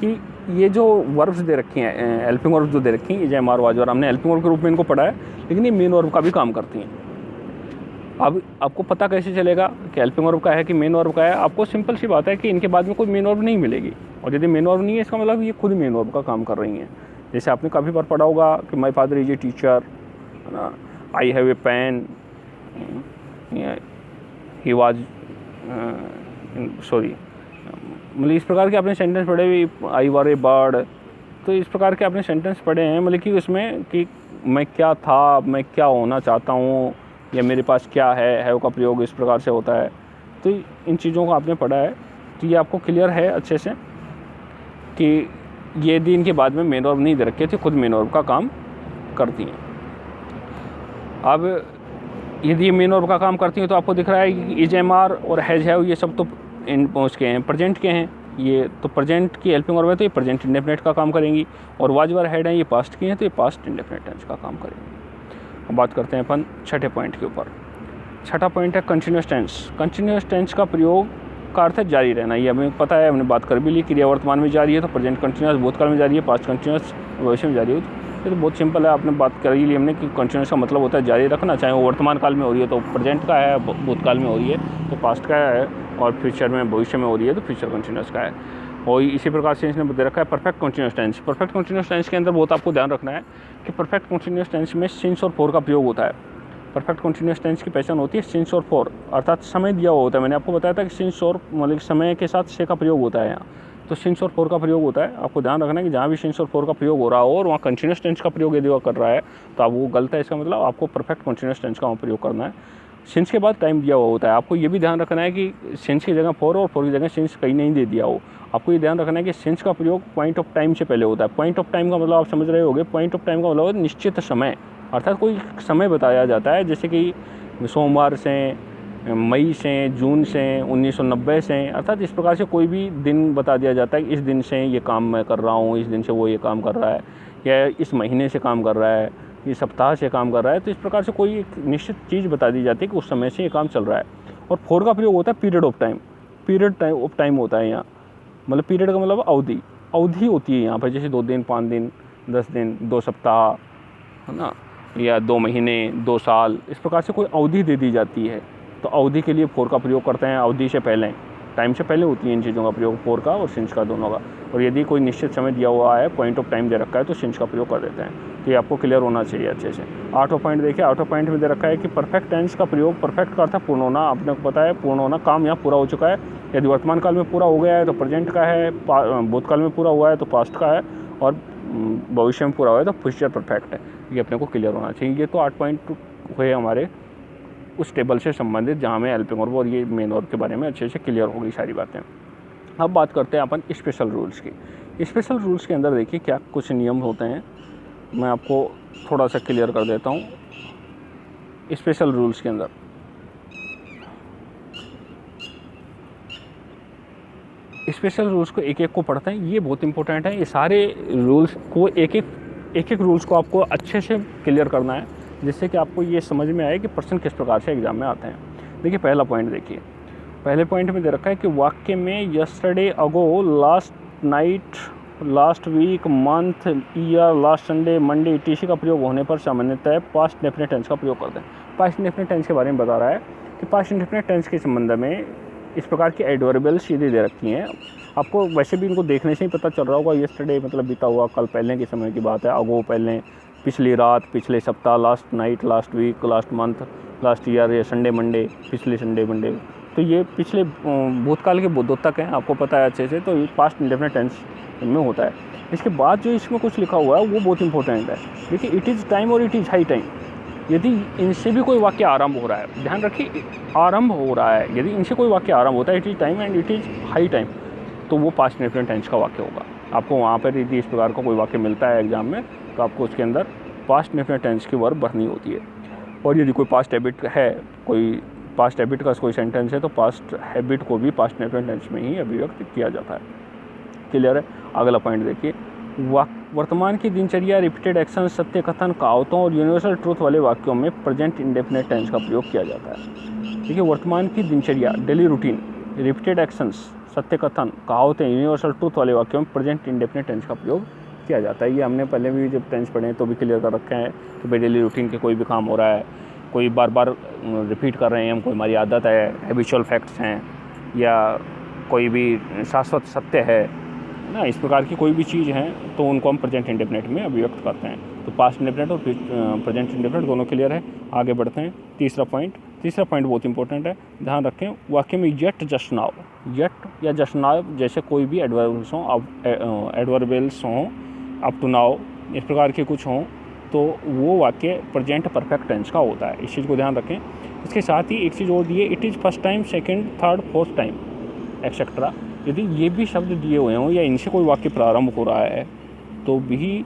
कि ये जो वर्ब्स दे रखी हैं, हेल्पिंग वर्ब जो दे रखी हैं, is am are was were, हमने हेल्पिंग वर्ब के रूप में इनको पढ़ा है, लेकिन ये मेन वर्ब का भी काम करती हैं। अब आपको पता कैसे चलेगा कि हेल्पिंग वर्ब का है कि मेन वर्ब का है? आपको सिंपल सी बात है कि इनके बाद में कोई मेन वर्ब नहीं मिलेगी, और यदि मेन वर्ब नहीं है इसका मतलब ये खुद मेन वर्ब का काम कर रही हैं। जैसे आपने काफ़ी बार पढ़ा होगा कि my father is a teacher, I have a pen, he was sorry, मतलब इस प्रकार के आपने सेंटेंस पढ़े हुए, आई वर ए बर्ड, तो इस प्रकार के आपने सेंटेंस पढ़े हैं, मतलब कि उसमें कि मैं क्या था, मैं क्या होना चाहता हूँ, या मेरे पास क्या है, हैव का प्रयोग इस प्रकार से होता है। तो इन चीज़ों को आपने पढ़ा है, तो ये आपको क्लियर है अच्छे से कि ये दिन के बाद में मेन वर्ब नहीं दे रखे थे, खुद मेन वर्ब का काम करती हैं। अब यदि ये मेन वर्ब का काम करती हैं तो आपको दिख रहा है कि इज एम आर और हैज हैव ये सब तो इन पहुँच के हैं, प्रेजेंट के हैं, ये तो प्रेजेंट की हेल्पिंग वर्ब है तो ये प्रेजेंट इंडेफिनिट का काम करेंगी, और वाज वर हैड हैं ये पास्ट की हैं तो ये पास्ट इंडेफिनिट टेंस का काम करेंगी। अब बात करते हैं अपन छठे पॉइंट के ऊपर। छठा पॉइंट है कंटिन्यूअस टेंस। कंटिन्यूअस टेंस का प्रयोग का अर्थ है जारी रहना। ये हमें पता है, हमने बात कर भी ली। क्रिया वर्तमान में जारी है तो प्रेजेंट कंटिन्यूस, भूतकाल में जारी है, पास्ट कंटिन्यूस, भविष्य में जारी है। ये तो बहुत सिंपल है, आपने बात कर ही ली हमने कि कंटिन्यूस का मतलब होता है जारी रखना, चाहे वो वर्तमान काल में हो रही है तो प्रेजेंट का है, भूतकाल में हो रही है तो पास्ट का है, और फ्यूचर में भविष्य में हो रही है तो फ्यूचर कंटिन्यूस का है। और इसी प्रकार से इसने दे रखा है perfect continuous tense. Perfect continuous tense के अंदर बहुत आपको ध्यान रखना है कि परफेक्ट कंटिन्यूस टेंस में सिंस और फॉर का प्रयोग होता है। परफेक्ट कंटिन्यूस टेंस की पहचान होती है सिंस और फॉर, अर्थात समय दिया हुआ होता है। मैंने आपको बताया था कि सिंस और मतलब समय के साथ से का प्रयोग होता है यहाँ, तो सिंस और फॉर का प्रयोग होता है। आपको ध्यान रखना है कि जहाँ भी सिंस और फॉर का प्रयोग हो रहा हो और वहाँ कंटिन्यूस टेंस का प्रयोग यदि वह कर रहा है तो आप वो गलत है, इसका मतलब आपको परफेक्ट कंटिन्यूस टेंस का वहाँ प्रयोग करना है। सिंस के बाद टाइम दिया हुआ होता है। आपको ये भी ध्यान रखना है कि सिंस की जगह फॉर और फॉर की जगह सिंस कहीं नहीं दे दिया हो। आपको ये ध्यान रखना है कि सिंस का प्रयोग पॉइंट ऑफ टाइम से पहले होता है। पॉइंट ऑफ टाइम का मतलब आप समझ रहे होंगे, पॉइंट ऑफ टाइम का मतलब निश्चित समय, अर्थात कोई समय बताया जाता है, जैसे कि सोमवार से, मई से, जून से, 1990 से, अर्थात इस प्रकार से कोई भी दिन बता दिया जाता है कि इस दिन से ये काम मैं कर रहा हूँ, इस दिन से वो ये काम कर रहा है, या इस महीने से काम कर रहा है, इस सप्ताह से काम कर रहा है। तो इस प्रकार से कोई एक निश्चित चीज़ बता दी जाती है कि उस समय से ये काम चल रहा है। और फॉर का प्रयोग होता है period of time. Period of time होता है यहाँ, मतलब पीरियड का मतलब अवधि, अवधि होती है यहाँ पर, जैसे 2 दिन, 5 दिन, 10 दिन, 2 सप्ताह, है ना, या 2 महीने, 2 साल, इस प्रकार से कोई अवधि दे दी जाती है। तो अवधि के लिए फॉर का प्रयोग करते हैं। अवधि से पहले, टाइम से पहले होती है इन चीज़ों का प्रयोग, फॉर का और सिंस का, दोनों का। और यदि कोई निश्चित समय दिया हुआ है, पॉइंट ऑफ टाइम दे रखा है, तो सिंस का प्रयोग कर देते हैं। तो ये आपको क्लियर होना चाहिए अच्छे से। 8वां पॉइंट देखिए, 8वां पॉइंट में दे रखा है कि परफेक्ट टेंस का प्रयोग, परफेक्ट का अर्थ है पूर्ण होना। आपने को पता है पूर्ण होना, काम यहाँ पूरा हो चुका है। यदि वर्तमान काल में पूरा हो गया है तो प्रेजेंट का है, भूतकाल में पूरा हुआ है तो पास्ट का है, और भविष्य में पूरा हुआ है तो फ्यूचर परफेक्ट है। ये अपने को क्लियर होना चाहिए। ये तो 8 पॉइंट हुए हमारे उस टेबल से संबंधित जहाँ में हेल्पिंग वर्ब और ये मेन वर्ब के बारे में अच्छे से क्लियर हो गई सारी बातें। अब बात करते हैं अपन स्पेशल रूल्स की। स्पेशल रूल्स के अंदर देखिए क्या कुछ नियम होते हैं, मैं आपको थोड़ा सा क्लियर कर देता हूँ। स्पेशल रूल्स के अंदर स्पेशल रूल्स को एक एक को पढ़ते हैं, ये बहुत इंपॉर्टेंट है। ये सारे रूल्स को एक एक रूल्स को आपको अच्छे से क्लियर करना है, जिससे कि आपको ये समझ में आए कि प्रश्न किस प्रकार से एग्जाम में आते हैं। देखिए पहला पॉइंट देखिए, पहले पॉइंट में दे रखा है कि वाक्य में yesterday, ago, last night, last week, month, year, last Sunday, Monday, etc का प्रयोग होने पर सामान्यतः पास्ट इंडेफिनिट टेंस का प्रयोग करते हैं। पास्ट इंडेफिनिट टेंस के बारे में बता रहा है कि पास्ट इंडेफिनिट टेंस के संबंध में इस प्रकार की एडवर्बियल्स यदि दे रखी हैं। आपको वैसे भी इनको देखने से ही पता चल रहा होगा, यस्टरडे मतलब बीता हुआ, कल पहले के समय की बात है, अगो पहले, पिछली रात, पिछले सप्ताह, last night, last week, last month, last year, या संडे मंडे, पिछले संडे मंडे। तो ये पिछले भूतकाल के बोधोत्तक हैं, आपको पता है अच्छे से। तो ये पास्ट इंडेफिनिट टेंस इनमें होता है। इसके बाद जो इसमें कुछ लिखा हुआ है वो बहुत इंपॉर्टेंट है। देखिए इट इज़ टाइम और इट इज़ हाई टाइम, यदि इनसे भी कोई वाक्य आरंभ हो रहा है, ध्यान रखिए आरंभ हो रहा है, यदि इनसे कोई वाक्य आरंभ होता है, it is time and it is high time, तो वो पास्ट इंडेफिनिट टेंस का वाक्य होगा। आपको वहाँ पर यदि इस प्रकार का कोई वाक्य मिलता है एग्जाम में, तो आपको उसके अंदर पास्ट इंडेफिनिट टेंस की वर्ब भरनी होती है। और यदि कोई पास्ट हैबिट है, कोई पास्ट हैबिट का कोई सेंटेंस है, तो पास्ट हैबिट को भी पास्ट इंडेफिनिट टेंस में ही अभिव्यक्त किया जाता है। क्लियर है। अगला पॉइंट देखिए, वर्तमान की दिनचर्या, रिपीटेड एक्शन, सत्य कथन, कहावतों और यूनिवर्सल ट्रूथ वाले वाक्यों में प्रेजेंट इंडेफिनिट टेंस का प्रयोग किया जाता है। देखिए वर्तमान की दिनचर्या, डेली रूटीन, रिपीटेड एक्शंस, सत्य कथन, कहावतें, यूनिवर्सल ट्रूथ वाले वाक्यों में प्रेजेंट इंडेफिनिट टेंस का प्रयोग किया जाता है। ये हमने पहले भी जब टेंस पढ़े तो भी क्लियर कर रखे हैं कि भाई डेली रूटीन के कोई भी काम हो रहा है, कोई बार बार रिपीट कर रहे हैं हम, कोई हमारी आदत है, हैबिचुअल फैक्ट्स हैं, या कोई भी शाश्वत सत्य है ना, इस प्रकार की कोई भी चीज़ है, तो उनको हम प्रेजेंट इंडेफिनिट में अभिव्यक्त करते हैं। तो पास्ट इंडेफिनिट और प्रेजेंट इंडेफिनिट दोनों क्लियर है। आगे बढ़ते हैं। तीसरा पॉइंट बहुत इंपॉर्टेंट है, ध्यान रखें। वाक्य में यट, जस्ट नाउ, यट या जस्ट नाउ जैसे कोई भी एडवर्बियल्स हों, अप टू नाउ, इस प्रकार के कुछ हों, तो वो वाक्य प्रेजेंट परफेक्ट टेंस का होता है। इस चीज़ को ध्यान रखें। इसके साथ ही एक चीज़ और दी है, it is first time, second, third, fourth time etcetera. यदि ये भी शब्द दिए हुए हों या इनसे कोई वाक्य प्रारंभ हो रहा है, तो भी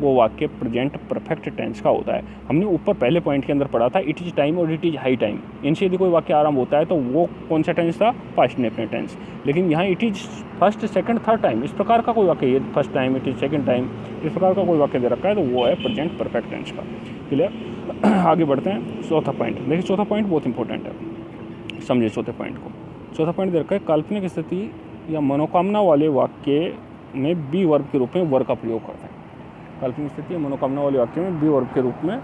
वो वाक्य प्रेजेंट परफेक्ट टेंस का होता है। हमने ऊपर पहले पॉइंट के अंदर पढ़ा था इट इज़ टाइम और इट इज़ हाई टाइम, इनसे यदि कोई वाक्य आरंभ होता है तो वो कौन सा टेंस था? Past indefinite tense. लेकिन यहाँ it is first, second, third time, इस प्रकार का कोई वाक्य, ये first time, it is second time, इस प्रकार का कोई वाक्य दे रखा है, तो वो है प्रेजेंट परफेक्ट टेंस का। क्लियर। आगे बढ़ते हैं। चौथा पॉइंट देखिए, चौथा पॉइंट बहुत इंपॉर्टेंट है, समझिए चौथे पॉइंट को। चौथा पॉइंट दे रखा है, काल्पनिक स्थिति या मनोकामना वाले वाक्य में बी वर्ब के रूप में वर का प्रयोग करते हैं। काल्पनिक स्थिति या मनोकामना वाले वाक्य में बी वर्ब के रूप में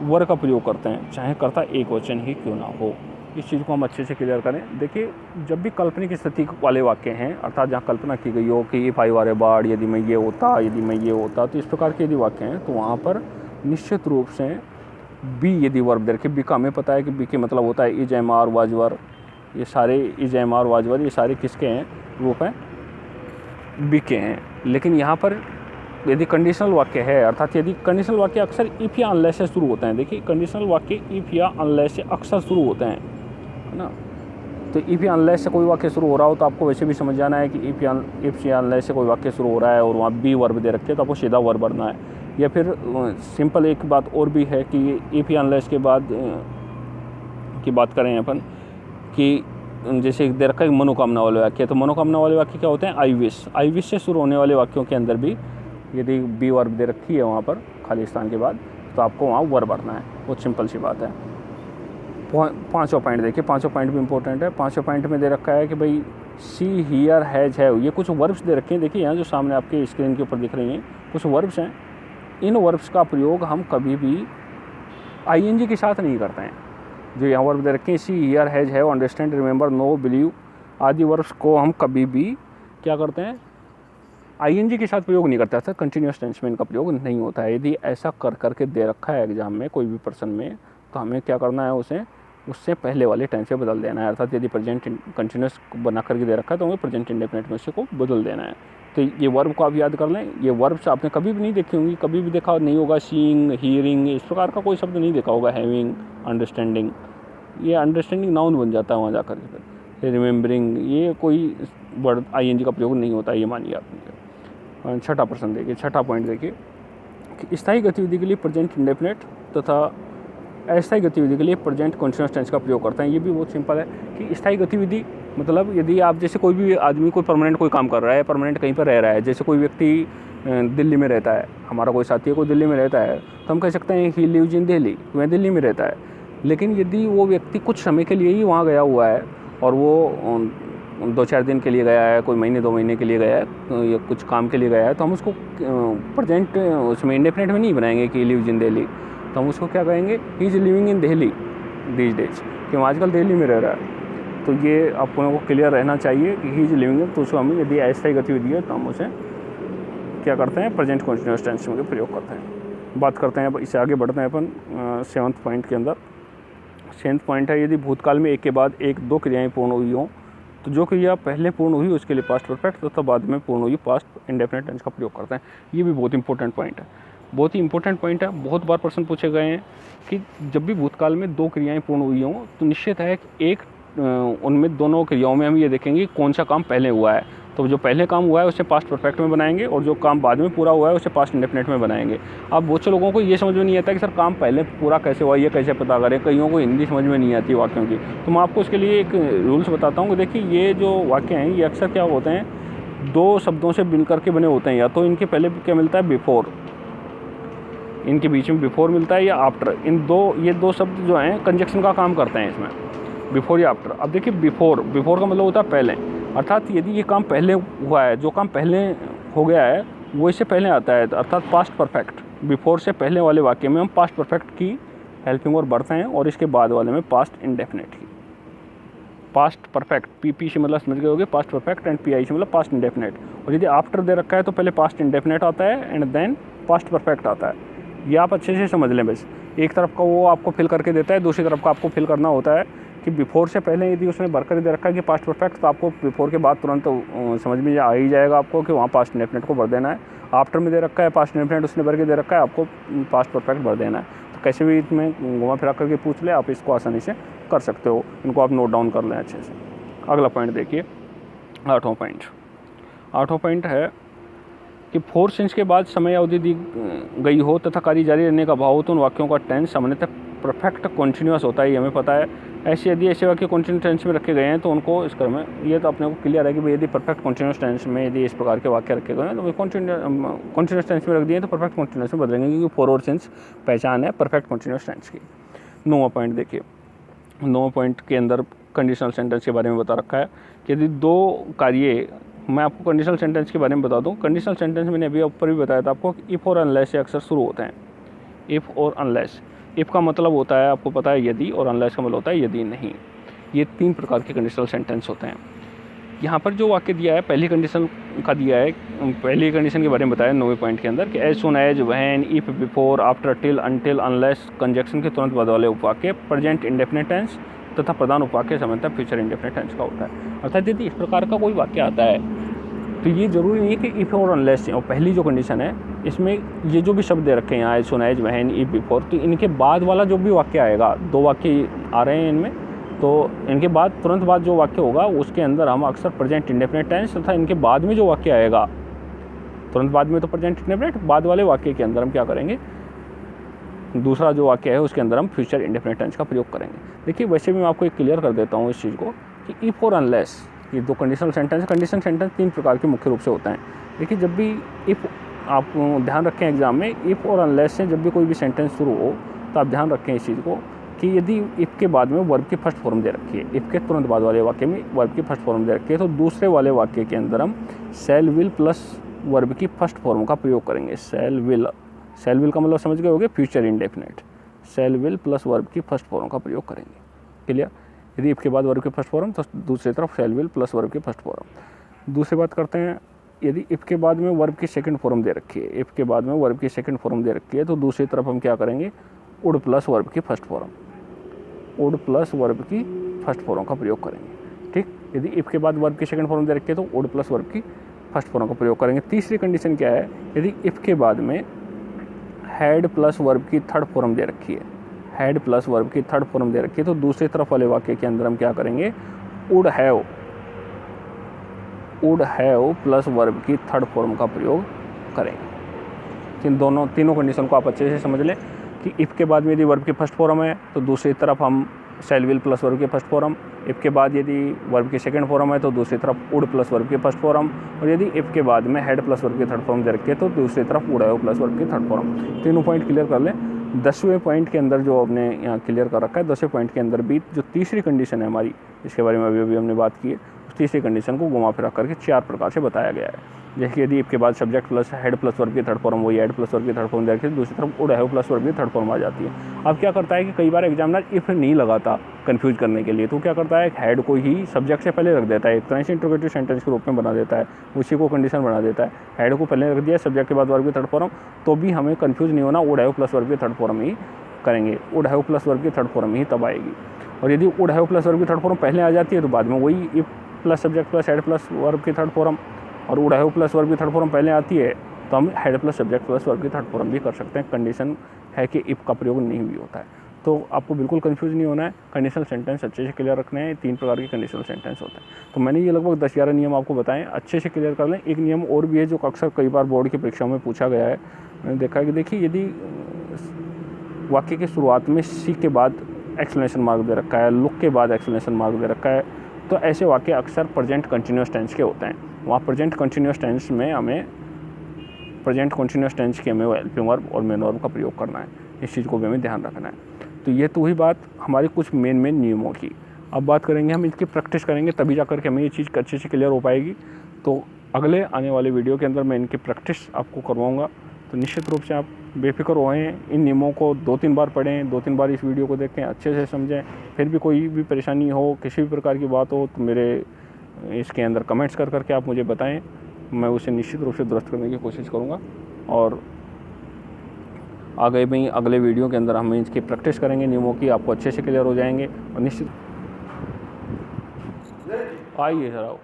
वर का प्रयोग करते हैं, चाहे कर्ता एक वचन ही क्यों ना हो। इस चीज़ को हम अच्छे से क्लियर करें। देखिए, जब भी काल्पनिक स्थिति वाले वाक्य हैं, अर्थात जहाँ कल्पना की गई हो कि if I were A bird, यदि मैं ये होता, यदि मैं ये होता, तो इस प्रकार के यदि वाक्य हैं तो वहाँ पर निश्चित रूप से बी यदि वर्ब दे रखे, बी का हमें पता है कि बी के मतलब होता है इज, एम, आर, वाज, वर। ये सारे इज, एम, आर, वाज, वर ये सारे किसके हैं? रूप हैं बी के हैं। लेकिन यहाँ पर यदि कंडीशनल वाक्य है, अर्थात यदि कंडीशनल वाक्य अक्सर इफ़ या अनलेस से शुरू होते हैं। देखिए, कंडीशनल वाक्य इफ़ या अनलेस से अक्सर शुरू होते हैं, है ना। तो इफ़ या अनलेस से कोई वाक्य शुरू हो रहा हो तो आपको वैसे भी समझ जाना है कि इफ़ या अनलेस से कोई वाक्य शुरू हो रहा है और वहाँ बी वर्ब दे रखे तो आपको सीधा वर्ब भरना है। या फिर सिंपल एक बात और भी है कि इफ़ या अनलेस के बाद की बात करें अपन कि जैसे दे रखा है मनोकामना वाले वाक्य, तो मनोकामना वाले वाक्य क्या होते हैं? आई विश से शुरू होने वाले वाक्यों के अंदर भी यदि बी वर्ब दे रखी है वहाँ पर खाली स्थान के बाद, तो आपको वहाँ वर्ब भरना है। बहुत सिंपल सी बात है। पाँचों पॉइंट देखिए, पाँचों पॉइंट भी इंपॉर्टेंट है। पाँचों पॉइंट में दे रखा है कि भाई सी, हियर, हैज, है, ये कुछ वर्ब्स दे रखे हैं। देखिए यहाँ जो सामने आपके स्क्रीन के ऊपर दिख रही हैं कुछ वर्ब्स हैं। इन वर्ब्स का प्रयोग हम कभी भी आईएनजी के साथ नहीं करते हैं। जो यहाँ वर्ब दे रखे हैं सी, हियर, हैज, है, अंडरस्टैंड, रिमेंबर, नो, बिलीव आदि वर्ब्स को हम कभी भी क्या करते हैं? आईएनजी के साथ प्रयोग नहीं करते। अर्थात कंटिन्यूअस टेंस में इनका प्रयोग नहीं होता है। यदि ऐसा कर करके दे रखा है एग्जाम में कोई भी पर्सन में, तो हमें क्या करना है? उससे पहले वाले टेंस से बदल देना है। अर्थात यदि प्रेजेंट कंटिन्यूअस बना करके दे रखा है तो हमें प्रेजेंट इंडेफिनिट में से को बदल देना है। तो ये वर्ब को आप याद कर लें। ये वर्ब्स आपने कभी भी नहीं देखी होंगी, कभी भी देखा नहीं होगा। सीइंग, हियरिंग, इस प्रकार का कोई शब्द नहीं देखा होगा। हैविंग, अंडरस्टैंडिंग, ये अंडरस्टैंडिंग नाउन बन जाता है वहाँ जाकर के। फिर रिमेंबरिंग, ये कोई वर्ड आईएनजी का प्रयोग नहीं होता, ये मानिए आपने। छठा प्रश्न देखिए, छठा पॉइंट देखिए कि स्थायी गतिविधि के लिए प्रेजेंट इंडेफिनिट तथा अस्थायी गतिविधि के लिए प्रेजेंट कंटीन्यूअस टेंस का प्रयोग करते हैं। ये भी बहुत सिंपल है कि स्थायी गतिविधि मतलब यदि आप जैसे कोई भी आदमी कोई परमानेंट कोई काम कर रहा है, परमानेंट कहीं पर रह रहा है, जैसे कोई व्यक्ति दिल्ली में रहता है, हमारा कोई साथी है कोई दिल्ली में रहता है, तो हम कह सकते हैं ही लिव्स इन दिल्ली, वह दिल्ली में रहता है। लेकिन यदि वो व्यक्ति कुछ समय के लिए ही वहाँ गया हुआ है और वो 2-4 दिन के लिए गया है, कोई महीने 2 महीने के लिए गया है या कुछ काम के लिए गया है, तो हम उसको प्रेजेंट उसमें इंडेफिनिट में नहीं बनाएंगे कि लिव्स इन दिल्ली, तो हम उसको क्या कहेंगे? He is living in Delhi these days, कि वो आजकल दिल्ली में रह रहा है। तो ये आप लोगों को क्लियर रहना चाहिए कि ही इज़ लिविंग इन, तो उसको हम यदि अस्थायी गतिविधि है तो हम उसे क्या करते हैं? प्रेजेंट कंटीन्यूअस टेंस में प्रयोग करते हैं। बात करते हैं, इससे आगे बढ़ते हैं अपन 7th पॉइंट के अंदर। 7th पॉइंट है, यदि भूतकाल में एक के बाद एक 2 क्रियाएँ पूर्ण हुई हों तो जो क्रिया पहले पूर्ण हुई उसके लिए पास्ट परफेक्ट तथा बाद में पूर्ण हुई पास्ट इंडेफिनिट टेंस का प्रयोग करते हैं। ये भी बहुत इंपॉर्टेंट पॉइंट है, बहुत ही इंपॉर्टेंट पॉइंट है। बहुत बार प्रश्न पूछे गए हैं कि जब भी भूतकाल में 2 क्रियाएं पूर्ण हुई हों तो निश्चित है कि उनमें दोनों क्रियाओं में हम ये देखेंगे कौन सा काम पहले हुआ है। तो जो पहले काम हुआ है उसे पास्ट परफेक्ट में बनाएंगे और जो काम बाद में पूरा हुआ है उसे पास्ट इंडेफिनिट में बनाएंगे। अब बहुत से लोगों को ये समझ में नहीं आता कि सर काम पहले पूरा कैसे हुआ, ये कैसे पता करें। कईयों को हिंदी समझ में नहीं आती वाक्यों की, तो मैं आपको इसके लिए एक रूल्स बताता हूँ कि देखिए ये जो वाक्य हैं ये अक्सर क्या होते हैं? 2 शब्दों से मिल करके बने होते हैं। या तो इनके पहले क्या मिलता है? बिफोर, इनके बीच में बिफोर मिलता है, या आफ्टर। ये दो शब्द जो हैं कंजक्शन का काम करते हैं इसमें, बिफोर या आफ्टर। अब देखिए बिफोर का मतलब होता है पहले, अर्थात यदि ये काम पहले हुआ है, जो काम पहले हो गया है वो इससे पहले आता है, अर्थात पास्ट परफेक्ट। बिफोर से पहले वाले वाक्य में हम पास्ट परफेक्ट की हेल्पिंग वर्ब बढ़ते हैं और इसके बाद वाले में पास्ट इंडेफिनिट की। पास्ट परफेक्ट, पी से मतलब समझ गए होगे, पास्ट परफेक्ट, एंड पी से मतलब पास्ट इंडेफिनिट। और यदि आफ्टर दे रखा है तो पहले पास्ट इंडेफिनिट आता है एंड देन पास्ट परफेक्ट आता है। ये आप अच्छे से समझ लें। बस एक तरफ का वो आपको फिल करके देता है, दूसरी तरफ का आपको फिल करना होता है कि बिफोर से पहले यदि उसने भरकर दे रखा है कि पास्ट परफेक्ट, तो आपको बिफोर के बाद तुरंत समझ में आ ही जाएगा आपको कि वहाँ पास्ट इंडेफिनिट को भर देना है। आफ्टर में दे रखा है पास्ट इंडेफिनिट उसने भर के दे रखा है, आपको पास्ट परफेक्ट भर देना है। तो कैसे भी इसमें घुमा फिरा करके पूछ ले, आप इसको आसानी से कर सकते हो। इनको आप नोट डाउन कर लें अच्छे से। अगला पॉइंट देखिए, 8वां पॉइंट। 8वां पॉइंट है कि फोर सेंस के बाद समय अवधि दी गई हो तथा कार्य जारी रहने का भाव हो तो उन वाक्यों का टेंस सामान्यतः परफेक्ट कॉन्टिन्यूअस होता है, ये हमें पता है। ऐसे वाक्य कॉन्टिन्यूस टेंस में रखे गए हैं तो उनको इस क्रम में ये तो अपने को क्लियर है कि भाई यदि परफेक्ट कॉन्टिन्यूस टेंस में यदि इस प्रकार के वाक्य रखे गए हैं तो कॉन्टिन्यूस टेंस में रख दिए तो परफेक्ट कॉन्टिन्यूस में बदलेंगे, क्योंकि फोर और सेंस पहचान है परफेक्ट कॉन्टिन्यूस टेंस की। 9वां पॉइंट देखिए, 9वां पॉइंट के अंदर कंडीशनल सेंटेंस के बारे में बता रखा है कि यदि दो कार्य, मैं आपको कंडीशनल सेंटेंस के बारे में बता दूं। कंडीशनल सेंटेंस मैंने अभी ऊपर भी बताया था आपको, इफ़ और अनलेस से अक्सर शुरू होते हैं। इफ़ और अनलेस, इफ़ का मतलब होता है आपको पता है यदि, और अनलेस का मतलब होता है यदि नहीं। ये 3 प्रकार के कंडीशनल सेंटेंस होते हैं। यहाँ पर जो वाक्य दिया है पहली कंडीशन का दिया है, पहली कंडीशन के बारे में बताया 9वें पॉइंट के अंदर कि as soon as, when, if, before, after, till, until, unless conjunction के तुरंत बाद वाले उपवाक्य प्रेजेंट इंडेफिनिट टेंस तथा प्रधान उपवाक्य सामान्यतः फ्यूचर इंडेफिनिट टेंस का होता है। अर्थात यदि इस प्रकार का कोई वाक्य आता है तो ये जरूरी नहीं है कि इफ़ और अनलेस, और पहली जो कंडीशन है इसमें ये जो भी शब्द दे रखे हैं यहाँ, as soon as, when, if, before, तो इनके बाद वाला जो भी वाक्य आएगा, 2 वाक्य आ रहे हैं इनमें, तो इनके बाद तुरंत बाद जो वाक्य होगा उसके अंदर हम अक्सर प्रेजेंट इंडेफिनिट टेंस तथा इनके बाद में जो वाक्य आएगा, तुरंत बाद में तो प्रेजेंट इंडेफिनिट, बाद वाले वाक्य के अंदर हम क्या करेंगे, दूसरा जो वाक्य है उसके अंदर हम फ्यूचर इंडेफिनिट टेंस का प्रयोग करेंगे। देखिए वैसे भी मैं आपको एक क्लियर कर देता हूँ इस चीज़ को कि इफ़ और अनलेस, ये 2 कंडीशनल सेंटेंस, कंडीशनल सेंटेंस 3 प्रकार के मुख्य रूप से होते हैं। देखिए जब भी इफ़, आप ध्यान रखें एग्जाम में, इफ़ और अनलेस से जब भी कोई भी सेंटेंस शुरू हो तो आप ध्यान रखें इस चीज़ को कि यदि इफ़ के बाद में वर्ब की फर्स्ट फॉर्म दे रखी है, इफ़ के तुरंत बाद वाले वाक्य में वर्ब की फर्स्ट फॉर्म दे रखी है, तो दूसरे वाले वाक्य के अंदर हम शैल विल प्लस वर्ब की फर्स्ट फॉर्म का प्रयोग करेंगे। शैल विल का मतलब समझ गए होंगे, future indefinite, shell will plus verb की फर्स्ट फॉर्म का प्रयोग करेंगे। क्लियर? यदि इफ़ के बाद वर्ब की फर्स्ट फॉर्म तो दूसरी तरफ शैल विल प्लस वर्ब की फर्स्ट फॉर्म। दूसरी बात करते हैं, यदि इफ़ के बाद में वर्ब की सेकंड फॉर्म दे रखी है, इफ़ के बाद में वर्ब की सेकंड फॉर्म दे रखी है, तो दूसरी तरफ हम क्या करेंगे, वुड प्लस वर्ब की first form, would plus verb की फर्स्ट फॉर्म का प्रयोग करेंगे। ठीक, यदि इफ़ के बाद वर्ब की सेकंड फॉर्म दे रखी है तो वुड प्लस वर्ब की फर्स्ट फॉर्म का प्रयोग करेंगे। तीसरी कंडीशन क्या है, यदि इफ़ के बाद में हैड प्लस वर्ब की थर्ड फॉर्म दे रखी है, हैड प्लस वर्ब की थर्ड फॉर्म दे रखी है, तो दूसरी तरफ वाले वाक्य के अंदर हम क्या करेंगे, वुड हैव प्लस वर्ब की थर्ड फॉर्म का प्रयोग करेंगे। तीनों कंडीशन को आप अच्छे से समझ लें कि इफ़ के बाद में यदि वर्ब की फर्स्ट फॉर्म है तो दूसरी तरफ हम शैल विल प्लस वर्ब की फर्स्ट फॉर्म, इफ़ के बाद यदि वर्ब की सेकंड फॉर्म है तो दूसरी तरफ वुड प्लस वर्ब की फर्स्ट फॉर्म, और यदि इफ़ के बाद में हैड प्लस वर्ब की थर्ड फॉर्म दे रखी है तो दूसरी तरफ वुड हैव प्लस वर्ब की थर्ड फॉर्म। तीनों पॉइंट क्लियर कर लें। 10वें पॉइंट के अंदर जो आपने यहाँ क्लियर कर रखा है, 10वें पॉइंट के अंदर भी जो तीसरी कंडीशन है हमारी, इसके बारे में अभी हमने बात की है, उस तीसरी कंडीशन को घुमा फिरा करके 4 प्रकार से बताया गया है। जैसे कि यदि इफ़ के बाद subject plus head plus verb की थर्ड फॉर्म, वही हेड प्लस वर्ब की थर्ड फॉर्म दे रखी है, दूसरी तरफ वुड हैव प्लस वर्ब की थर्ड फॉर्म आ जाती है। अब क्या करता है कि कई बार एग्जामिनर इफ़ नहीं लगाता कंफ्यूज करने के लिए, तो क्या करता है हेड को ही सब्जेक्ट से पहले रख देता है, एक तरह से इंट्रोगेटिव सेंटेंस के रूप में बना देता है, उसी को कंडीशन बना देता है। हेड को पहले रख दिया, सब्जेक्ट के बाद वर्ब की थर्ड फॉर्म, तो भी हमें कंफ्यूज नहीं होना, वुड हैव प्लस वर्ब की थर्ड फॉर्म ही करेंगे, वुड हैव प्लस वर्ब की थर्ड फॉर्म ही तब आएगी। और यदि वुड हैव प्लस वर्ब की थर्ड फॉर्म पहले आ जाती है तो बाद में वही if plus subject plus head plus verb की थर्ड फॉर्म, और वुड हैव प्लस वर्ब की थर्ड फॉर्म पहले आती है तो हम head plus subject plus verb की थर्ड फॉर्म भी कर सकते हैं। कंडीशन है कि इफ़ का प्रयोग नहीं भी होता है, तो आपको बिल्कुल कंफ्यूज नहीं होना है। कंडीशनल सेंटेंस अच्छे से क्लियर रखने हैं। 3 प्रकार के कंडीशनल सेंटेंस होते हैं। तो मैंने ये लगभग 10-11 नियम आपको बताएं, अच्छे से क्लियर कर लें। एक नियम और भी है जो अक्सर कई बार बोर्ड की परीक्षाओं में पूछा गया है, मैंने देखा है कि देखिए यदि वाक्य की शुरुआत में सी के बाद एक्सप्लेनेशन मार्क दे रखा है, लुक के बाद एक्सप्लेनेशन मार्क दे रखा है, तो ऐसे वाक्य अक्सर प्रेजेंट कंटिन्यूअस टेंस के होते हैं। वहाँ प्रेजेंट कंटिन्यूअस टेंस में हमें प्रेजेंट कंटिन्यूअस टेंस के हमें हेल्पिंग वर्ब और मेन वर्ब का प्रयोग करना है। इस चीज़ को भी हमें ध्यान रखना है। तो ये तो हुई बात हमारी कुछ मेन नियमों की। अब बात करेंगे हम इसकी प्रैक्टिस करेंगे, तभी जा करके हमें ये चीज़ अच्छे से क्लियर हो पाएगी। तो अगले आने वाले वीडियो के अंदर मैं इनकी प्रैक्टिस आपको करवाऊँगा। तो निश्चित रूप से आप बेफिक्र रहें, इन नियमों को 2-3 बार पढ़ें, 2-3 बार इस वीडियो को देखें, अच्छे से समझें। फिर भी कोई भी परेशानी हो, किसी भी प्रकार की बात हो तो मेरे इसके अंदर कमेंट्स कर करके आप मुझे बताएं, मैं उसे निश्चित रूप से दुरुस्त करने की कोशिश करूँगा। और आगे भी अगले वीडियो के अंदर हम इसकी प्रैक्टिस करेंगे, नियमों की, आपको अच्छे से क्लियर हो जाएंगे। और निश्चित आइए सर आओ।